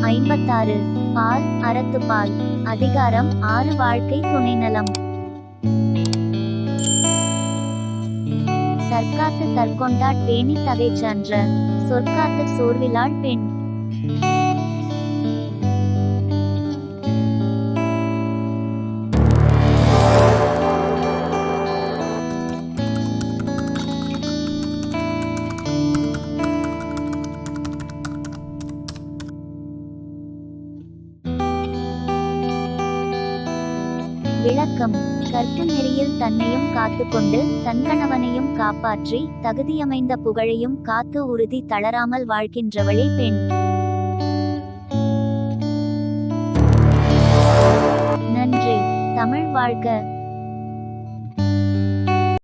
56. பால் அறத்துப்பால். அதிகாரம் 6 வாழ்க்கை துணைநலம். தற்காத்து தற்கொண்டாட் பேணி தகைச்சான்ற சொற்காத்து சோர்விலாள் பெண். விளக்கம். கற்பு நெறியில் தன்னையும் காத்துக்கொண்டு தன்கணவனையும் காப்பாற்றி தகுதியமைந்த புகழையும் காத்து உறுதி தளராமல் வாழ்கின்றவளே பெண். நன்றி. தமிழ் வாழ்க.